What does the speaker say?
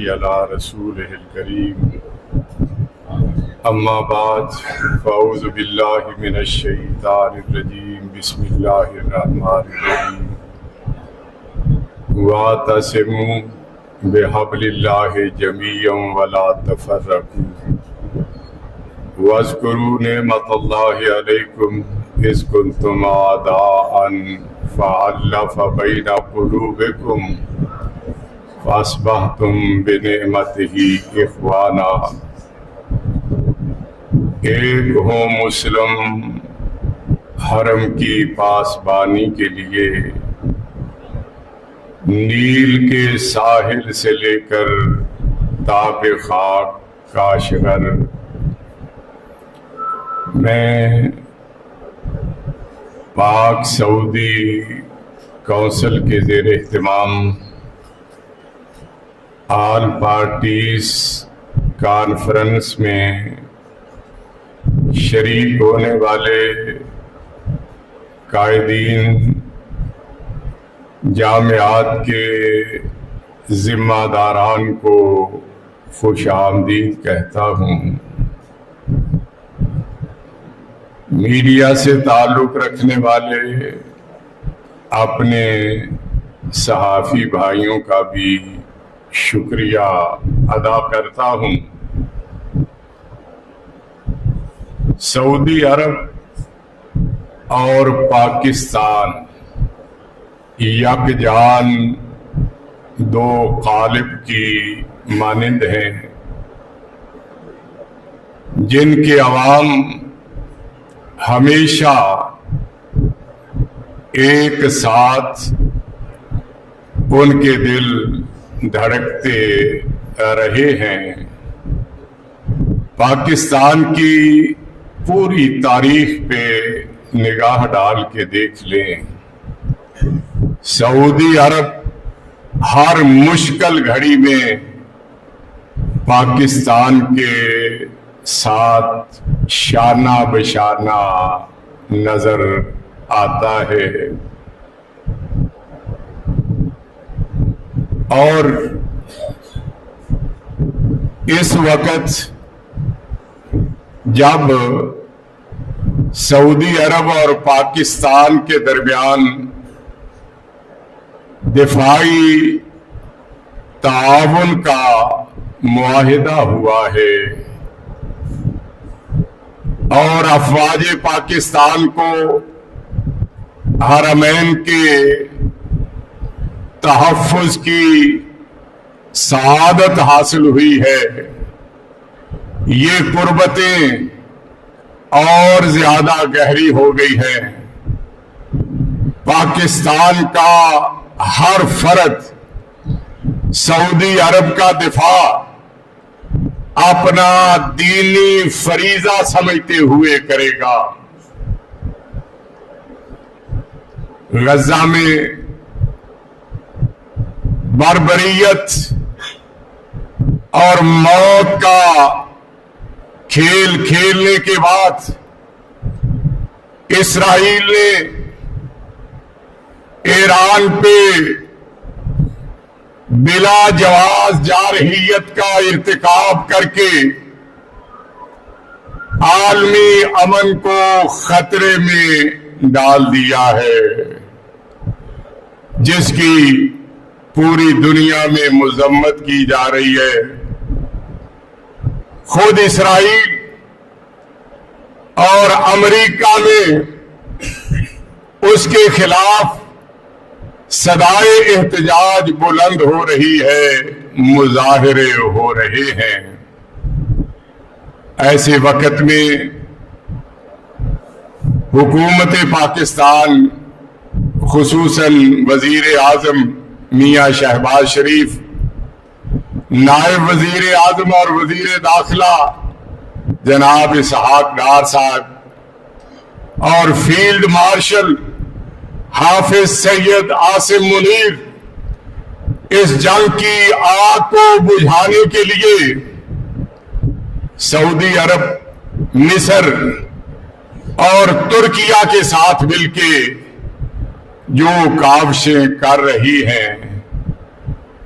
على رسوله الكريم اما بعد فاعوذ باللہ من الشیطان الرجیم بسم اللہ الرحمن الرحیم واعتصموا بحبل اللہ جميعا ولا تفرقوا واذکروا نعمت اللہ علیکم اذ کنتم اعداء فألف بین قلوبکم فاصبحتم بنعمتہ اخوانا۔ ایک ہو مسلم حرم کی پاسبانی کے لیے نیل کے ساحل سے لے کر تاب خاک کاشغر میں پاک سعودی کونسل کے زیر اہتمام آل پارٹیز کانفرنس میں شریک ہونے والے قائدین جامعات کے ذمہ داران کو خوش آمدید کہتا ہوں۔ میڈیا سے تعلق رکھنے والے اپنے صحافی بھائیوں کا بھی شکریہ ادا کرتا ہوں۔ سعودی عرب اور پاکستان یکجان دو قالب کی مانند ہیں جن کے عوام ہمیشہ ایک ساتھ ان کے دل دھڑکتے رہے ہیں۔ پاکستان کی پوری تاریخ پہ نگاہ ڈال کے دیکھ لیں، سعودی عرب ہر مشکل گھڑی میں پاکستان کے ساتھ شانہ بشانہ نظر آتا ہے، اور اس وقت جب سعودی عرب اور پاکستان کے درمیان دفاعی تعاون کا معاہدہ ہوا ہے اور افواج پاکستان کو حرمین کے تحفظ کی سعادت حاصل ہوئی ہے، یہ قربتیں اور زیادہ گہری ہو گئی ہے۔ پاکستان کا ہر فرد سعودی عرب کا دفاع اپنا دینی فریضہ سمجھتے ہوئے کرے گا۔ غزہ میں بربریت اور موت کا کھیل کھیلنے کے بعد اسرائیل نے ایران پہ بلا جواز جارحیت کا ارتکاب کر کے عالمی امن کو خطرے میں ڈال دیا ہے، جس کی پوری دنیا میں مذمت کی جا رہی ہے۔ خود اسرائیل اور امریکہ میں اس کے خلاف صدائے احتجاج بلند ہو رہی ہے، مظاہرے ہو رہے ہیں۔ ایسے وقت میں حکومت پاکستان خصوصاً وزیر اعظم میاں شہباز شریف، نائب وزیر اعظم اور وزیر داخلہ جناب اسحاق ڈار صاحب اور فیلڈ مارشل حافظ سید عاصم منیر اس جنگ کی آگ کو بجھانے کے لیے سعودی عرب، مصر اور ترکیہ کے ساتھ مل کے جو کاوشیں کر رہی ہیں،